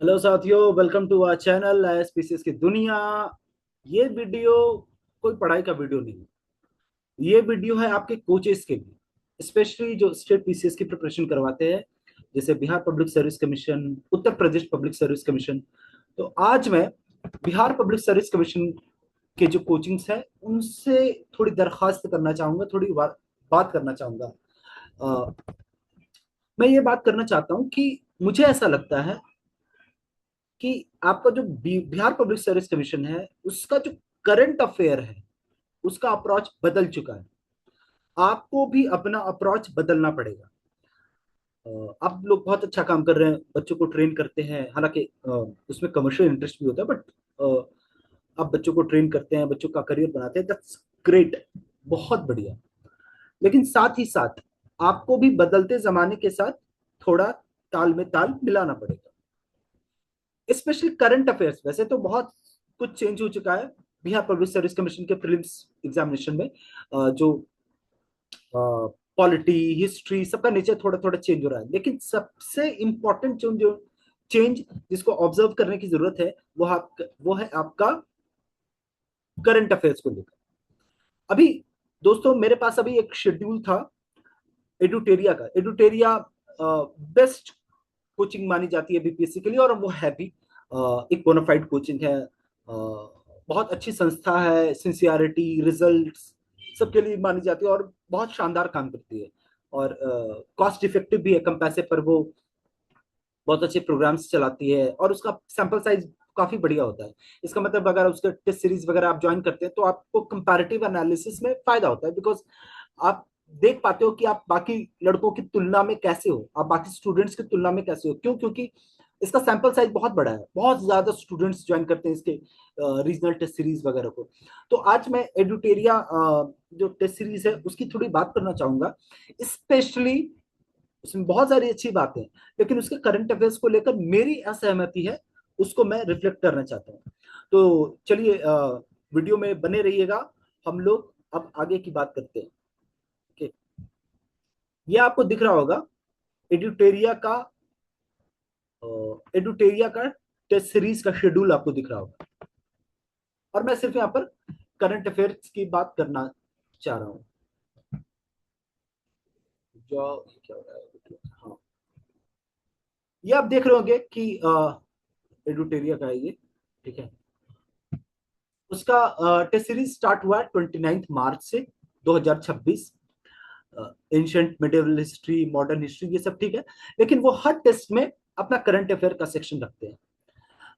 Hello साथियों, welcome to our channel एसपीसीएस की दुनिया। ये वीडियो कोई पढ़ाई का वीडियो नहीं है। ये वीडियो है आपके कोचेस के लिए, स्पेशली जो स्टेट पीसीएस की प्रिपरेशन करवाते हैं, जैसे Bihar public service commission, Uttar Pradesh public service commission. तो आज मैं बिहार पब्लिक सर्विस कमीशन के जो कोचिंग्स हैं उनसे थोड़ी दरखास्त करना चाहूंगा, बात करना चाहूंगा। अ, मैं ये बात करना चाहता हूँ कि मुझे ऐसा लगता है कि आपका जो बिहार पब्लिक सर्विस कमीशन है उसका जो करंट अफेयर है उसका अप्रोच बदल चुका है। आपको भी अपना अप्रोच बदलना पड़ेगा। आप लोग बहुत अच्छा काम कर रहे हैं, बच्चों को ट्रेन करते हैं, हालांकि उसमें कमर्शियल इंटरेस्ट भी होता है, बट आप बच्चों को ट्रेन करते हैं, बच्चों का करियर बनाते हैं, दैट्स ग्रेट, बहुत बढ़िया। लेकिन साथ ही साथ आपको भी बदलते जमाने के साथ थोड़ा ताल में ताल मिलाना पड़ेगा, स्पेशली करंट अफेयर्स। वैसे तो बहुत कुछ चेंज हो चुका है बिहार पब्लिक सर्विस कमीशन के प्रीलिम्स एग्जामिनेशन में। जो पॉलिटी, हिस्ट्री, सबका नेचर थोड़ा थोड़ा चेंज हो रहा है, लेकिन सबसे इंपॉर्टेंट जो चेंज जिसको ऑब्जर्व करने की जरूरत है वो है आपका करंट अफेयर्स को लेकर। अभी दोस्तों मेरे पास अभी एक शेड्यूल था एडुटेरिया का। एडुटेरिया बेस्ट कोचिंग मानी जाती है बीपीएससी के लिए, और वो है भी एक बोनाफाइड कोचिंग है। बहुत अच्छी संस्था है, सिंसियरिटी, रिजल्ट्स सबके लिए मानी जाती है और बहुत शानदार काम करती है, और कॉस्ट इफेक्टिव भी है। कम पैसे पर वो बहुत अच्छे प्रोग्राम्स चलाती है, और उसका सैंपल साइज काफी बढ़िया होता है। इसका मतलब अगर उसके टेस्ट सीरीज वगैरह आप ज्वाइन करते हैं तो आपको कंपैरेटिव एनालिसिस में फायदा होता है, बिकॉज आप देख पाते हो कि आप बाकी लड़कों की तुलना में कैसे हो, आप बाकी स्टूडेंट्स की तुलना में कैसे हो। क्यों? क्योंकि इसका सैंपल साइज बहुत बड़ा है, बहुत ज्यादा स्टूडेंट्स ज्वाइन करते हैं इसके रीजनल टेस्ट सीरीज वगैरह को। तो आज मैं एडुटेरिया जो टेस्ट सीरीज है उसकी थोड़ी बात करना चाहूंगा। स्पेशली उसमें बहुत सारी अच्छी बातें हैं, लेकिन उसके करंट अफेयर्स को लेकर मेरी असहमति है, उसको मैं रिफ्लेक्ट करना चाहता हूँ। तो चलिए, वीडियो में बने रहिएगा। हम लोग अब आगे की बात करते हैं। ओके, ये आपको दिख रहा होगा एडुटेरिया का एडुटेरिया का टेस्ट सीरीज का शेड्यूल आपको दिख रहा होगा, और मैं सिर्फ यहाँ पर करंट अफेयर्स की बात करना चाह रहा हूँ। जो क्या हो रहा है, हाँ, ये आप देख रहे होंगे कि एडुटेरिया का है ये, ठीक है। उसका टेस्ट सीरीज स्टार्ट हुआ है 29 मार्च से 2026। Ancient medieval history, modern history, ये सब ठीक है, लेकिन वो हर टेस्ट में अपना करंट अफेयर का सेक्शन रखते हैं।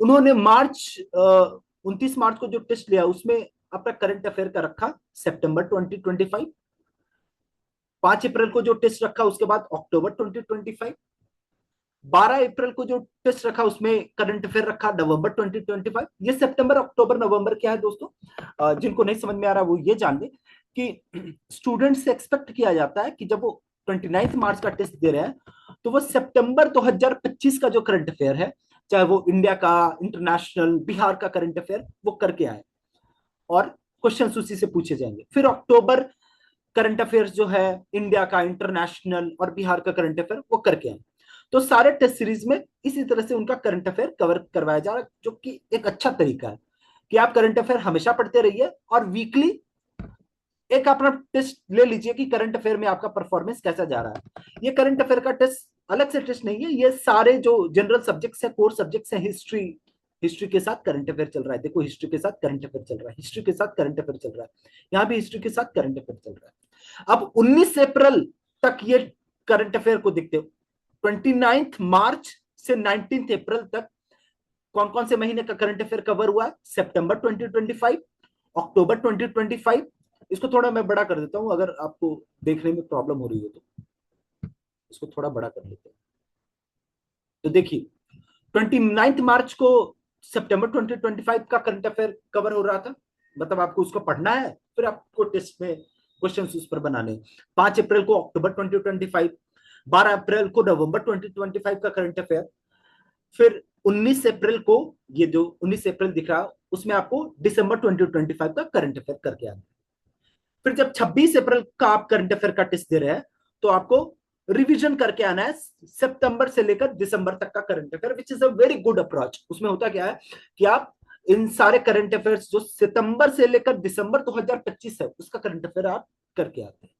उन्होंने 29 मार्च को जो टेस्ट लिया उसमें अपना करंट अफेयर का रखा सितंबर 2025। 5 अप्रैल को जो टेस्ट रखा उसके बाद अक्टूबर 2025। 12 अप्रैल को जो टेस्ट रखा उसमें करंट अफेयर रखा नवंबर 2025। ये सितंबर, अक्टूबर, नवंबर क्या है दोस्तों, जिनको नहीं समझ में आ रहा वो ये जान ले कि स्टूडेंट से एक्सपेक्ट किया जाता है कि जब वो 29 मार्च का टेस्ट दे रहे हैं तो वो सितंबर 2025 का जो करंट अफेयर है, चाहे वो इंडिया का, इंटरनेशनल, बिहार का करंट अफेयर, वो करके आए, और क्वेश्चन उसी से पूछे जाएंगे। फिर अक्टूबर करंट अफेयर्स जो है इंडिया का, इंटरनेशनल और बिहार का करंट अफेयर, वो करके आए। तो सारे टेस्ट सीरीज में इसी तरह से उनका करंट अफेयर कवर करवाया जा रहा है, जो कि एक अच्छा तरीका है कि आप करंट अफेयर हमेशा पढ़ते रहिए, और वीकली एक अपना टेस्ट ले लीजिए कि करंट अफेयर में आपका परफॉर्मेंस कैसा जा रहा है। ये करंट अफेयर का टेस्ट अलग से टेस्ट नहीं है, ये सारे जो जनरल सब्जेक्ट्स है, कोर सब्जेक्ट्स है, हिस्ट्री, हिस्ट्री के साथ करंट अफेयर चल रहा है। देखो, हिस्ट्री के साथ करंट अफेयर चल रहा है, हिस्ट्री के साथ करंट अफेयर चल रहा है, यहाँ भी हिस्ट्री के साथ करंट अफेयर चल रहा है। अब 19 अप्रैल तक ये करंट अफेयर को देखते हो। 29 मार्च से 19 अप्रैल तक कौन कौन से महीने का करंट अफेयर कवर हुआ है? सितंबर 2025, अक्टूबर 2025। इसको थोड़ा मैं बड़ा कर देता हूं, अगर आपको देखने में प्रॉब्लम हो रही है तो इसको थोड़ा बड़ा कर लेते हैं। तो देखिए, 29 मार्च को सितंबर 2025 का करंट अफेयर कवर हो रहा था, मतलब आपको उसको पढ़ना है, फिर आपको टेस्ट में क्वेश्चन उस पर बनाने। 5 अप्रैल को अक्टूबर 2025, 12 अप्रैल को नवंबर 2025 का करंट अफेयर, फिर 19 अप्रैल को, ये जो 19 अप्रैल दिख रहा उसमें आपको दिसंबर 2025 का करंट अफेयर करके आना। फिर जब 26 अप्रैल का आप करंट अफेयर का टेस्ट दे रहे हैं तो आपको रिवीजन करके आना है सितंबर से लेकर दिसंबर तक का current affair, which is a very good approach. उसमें होता क्या है कि आप इन सारे करंट अफेयर्स जो सितंबर से लेकर दिसंबर 2025 है उसका करंट अफेयर आप करके आते हैं।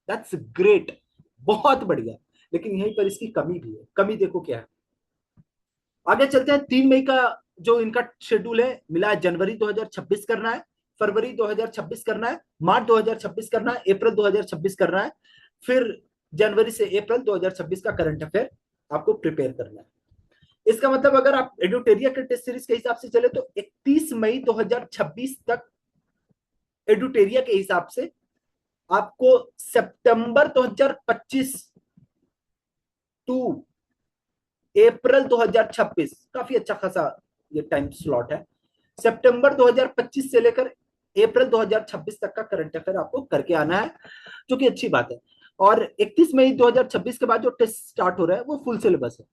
दैट्स ग्रेट, बहुत बढ़िया। लेकिन यहीं पर इसकी कमी भी है। कमी देखो क्या है, आगे चलते हैं। 3 मई का जो इनका शेड्यूल है मिला है, जनवरी 2026 करना है, फरवरी 2026 करना है, मार्च 2026 करना है, अप्रैल 2026 करना है, फिर जनवरी से अप्रैल 2026 का करंट अफेयर आपको प्रिपेयर करना है। इसका मतलब अगर आप एडुटेरिया के टेस्ट सीरीज के हिसाब से चले तो 31 मई 2026 तक एडुटेरिया के हिसाब से आपको सितंबर 2025 टू अप्रैल 2026 काफी अच्छा खासा ये टाइम स्लॉट है। सितंबर 2025 से लेकर अप्रैल 2026 तक का करंट अफेयर आपको करके आना है, जो कि अच्छी बात है। और 31 मई 2026 के बाद जो टेस्ट स्टार्ट हो रहा है वो फुल सिलेबस है।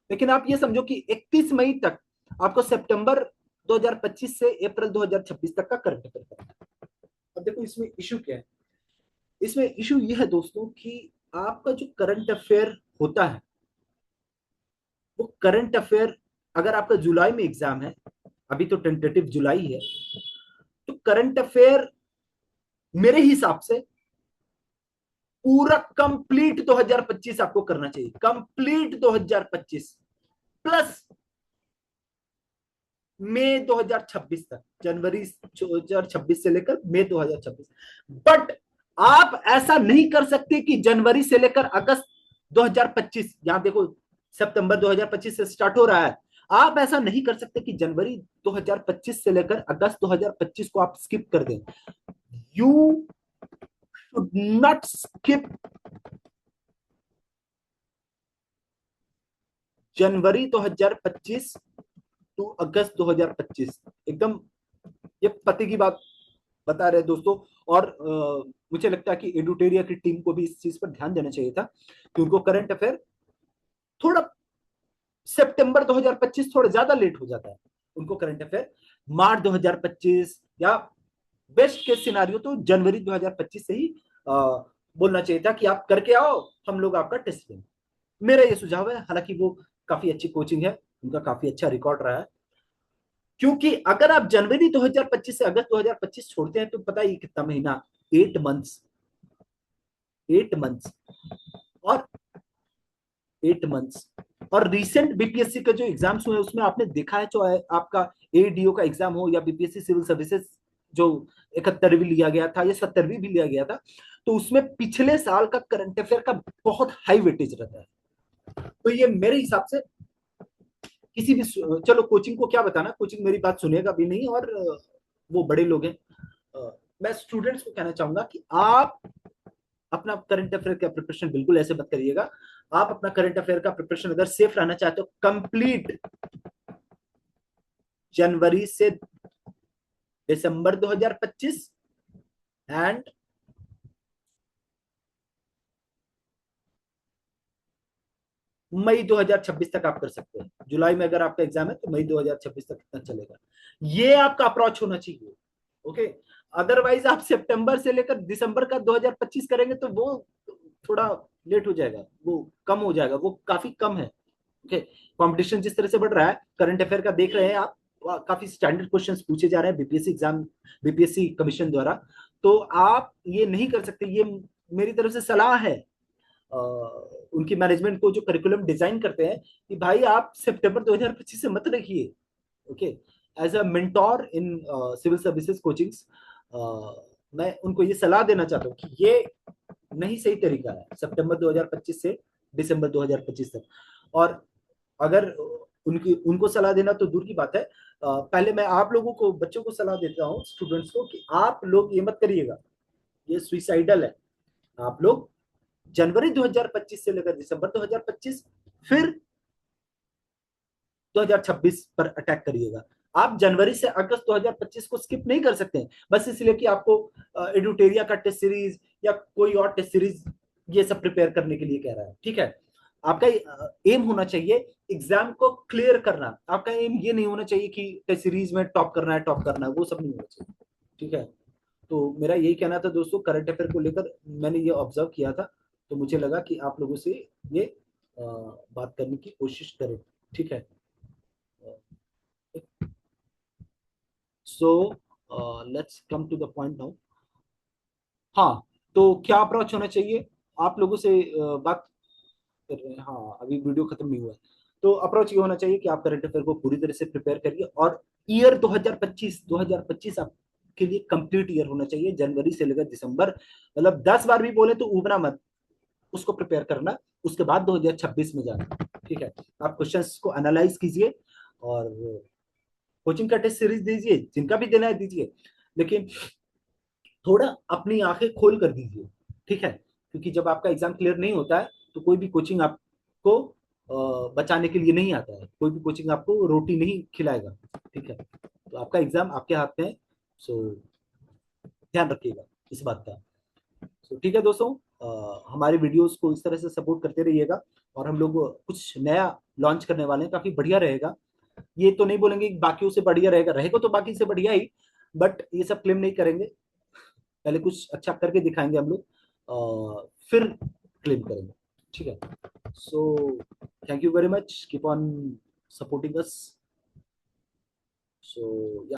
लेकिन आप ये समझो कि 31 मई तक आपको सितंबर 2025 से अप्रैल 2026 तक का करंट अफेयर करना है। अब देखो इसमें इशू क्या है। इसमें इशू ये है दोस्तों कि आपका जो करंट अफेयर होता है वो करंट अफेयर, अगर आपका जुलाई में एग्जाम है, अभी तो टेंटेटिव जुलाई है, तो करंट अफेयर मेरे हिसाब से पूरा कंप्लीट 2025 आपको करना चाहिए। कंप्लीट 2025 प्लस मई 2026 तक, जनवरी 2026 से लेकर मई 2026। बट आप ऐसा नहीं कर सकते कि जनवरी से लेकर अगस्त 2025, यहां देखो सितंबर 2025 से स्टार्ट हो रहा है, आप ऐसा नहीं कर सकते कि जनवरी 2025 से लेकर अगस्त 2025 को आप स्किप कर दें। You should not skip January 2025 to August 2025। एकदम ये पते की बात बता रहे दोस्तों। और मुझे लगता है कि एडुटेरिया की टीम को भी इस चीज पर ध्यान देना चाहिए था कि उनको करंट अफेयर थोड़ा सितंबर 2025 थोड़ा ज्यादा लेट हो जाता है, उनको करंट अफेयर मार्च 2025 या बेस्ट केस सिनारियो तो जनवरी 2025 से ही बोलना चाहिए था कि आप करके आओ, हम लोग आपका टेस्ट लेंगे। मेरा ये सुझाव है। हालांकि वो काफी अच्छी कोचिंग है, उनका काफी अच्छा रिकॉर्ड रहा है। क्योंकि अगर आप जनवरी 2025 से अगस्त 2025 छोड़ते हैं तो पता ही कितना महीना, 8 मंथ्स, 8 मंथ्स और 8 मंथ्स। और रिसेंट बीपीएससी के जो एग्जाम्स हुए उसमें आपने देखा है, जो आपका एडीओ का एग्जाम हो या बीपीएससी सिविल सर्विसेज जो 71वीं लिया गया था या 70वीं भी लिया गया था, तो उसमें पिछले साल का करंट अफेयर का बहुत हाई वेटेज रहता है। तो ये मेरे हिसाब से किसी भी, चलो कोचिंग को क्या बताना, कोचिंग मेरी बात सुनेगा भी नहीं, और वो बड़े लोग हैं। मैं स्टूडेंट्स को कहना चाहूंगा कि आप अपना करंट अफेयर का प्रिपरेशन बिल्कुल ऐसे मत करिएगा। आप अपना करंट अफेयर का प्रिपरेशन अगर सेफ रहना चाहते हो, कंप्लीट जनवरी से दिसंबर 2025 एंड मई 2026 तक आप कर सकते हैं। जुलाई में अगर आपका एग्जाम है तो मई 2026 तक इतना चलेगा। ये आपका अप्रोच होना चाहिए। ओके, अदरवाइज आप सितंबर से लेकर दिसंबर का 2025 करेंगे तो वो थोड़ा लेट हो जाएगा, वो कम हो जाएगा, वो काफी कम है। ओके, कंपटीशन जिस तरह से बढ़ रहा है, करंट अफेयर का देख रहे हैं आप, काफी स्टैंडर्ड क्वेश्चंस पूछे जा रहे हैं बीपीएससी एग्जाम, बीपीएससी कमीशन द्वारा। तो आप ये नहीं कर सकते, ये मेरी तरफ से सलाह है उनकी मैनेजमेंट को जो करिकुलम डिजाइन करते हैं, कि भाई आप सितंबर 2025 से मत रखिए। Okay, as a mentor in civil services coachings, मैं उनको ये सलाह देना चाहता हूँ कि ये नहीं सही तरीका है सितंबर 2025 से दिसंबर 2025 तक। और अगर उनकी उनको सलाह देना तो दूर की बात है, पहले मैं आप लोगों को, बच्चों को सलाह देता हूँ, स्टूडेंट्स को, कि आप लोग ये मत करिएगा, ये सुइसाइडल है। आप लोग जनवरी 2025 से लेकर दिसंबर 2025 फिर 2026 पर अटैक करिएगा। आप जनवरी से अगस्त 2025 को स्किप नहीं कर सकते हैं बस इसलिए कि आपको एडुटेरिया का टेस्ट सीरीज या कोई और टेस्ट सीरीज ये सब प्रिपेयर करने के लिए कह रहा है। ठीक है, आपका एम होना चाहिए एग्जाम को क्लियर करना। आपका एम ये नहीं होना चाहिए कि टेस्ट सीरीज में टॉप करना है, टॉप करना है, वो सब नहीं होना चाहिए। ठीक है, तो मेरा यही कहना था दोस्तों, करंट अफेयर को लेकर मैंने ये ऑब्जर्व किया था। तो मुझे लगा कि आप लोगों से ये बात करने की कोशिश करें, ठीक है। So let's come to the point now. हाँ, तो क्या अप्रोच होना चाहिए, आप लोगों से बात कर रहे हैं। हाँ, अभी वीडियो खत्म नहीं हुआ है। तो अप्रोच ये होना चाहिए कि आप करंट अफेयर को पूरी तरह से प्रिपेयर करिए, और ईयर 2025 आपके लिए कंप्लीट ईयर होना चाहिए, जनवरी से लेकर दिसंबर, मतलब 10 बार भी बोले तो उबना मत, उसको प्रिपेयर करना। उसके बाद 2026 में जाना, ठीक है। आप क्वेश्चंस को एनालाइज कीजिए, और कोचिंग का टेस्ट सीरीज दीजिए, जिनका भी देना है दीजिए, लेकिन थोड़ा अपनी आंखें खोल कर दीजिए, ठीक है। क्योंकि जब आपका एग्जाम क्लियर नहीं होता है, तो कोई भी कोचिंग आपको बचाने के लिए नहीं आता है, कोई भी कोचिंग आपको रोटी नहीं खिलाएगा, ठीक है। तो आपका एग्जाम आपके हाथ में है, सो ध्यान रखिएगा इस बात का। सो ठीक है दोस्तों, हमारे वीडियोस को इस तरह से सपोर्ट करते रहिएगा, और हम लोग कुछ नया लॉन्च करने वाले हैं, काफी बढ़िया रहेगा। ये तो नहीं बोलेंगे कि बाकियों से बढ़िया रहेगा, रहेगा तो बाकी से बढ़िया ही, बट ये सब क्लेम नहीं करेंगे। पहले कुछ अच्छा करके दिखाएंगे हम लोग, फिर क्लेम करेंगे, ठीक है। So thank you very much, keep on supporting us. So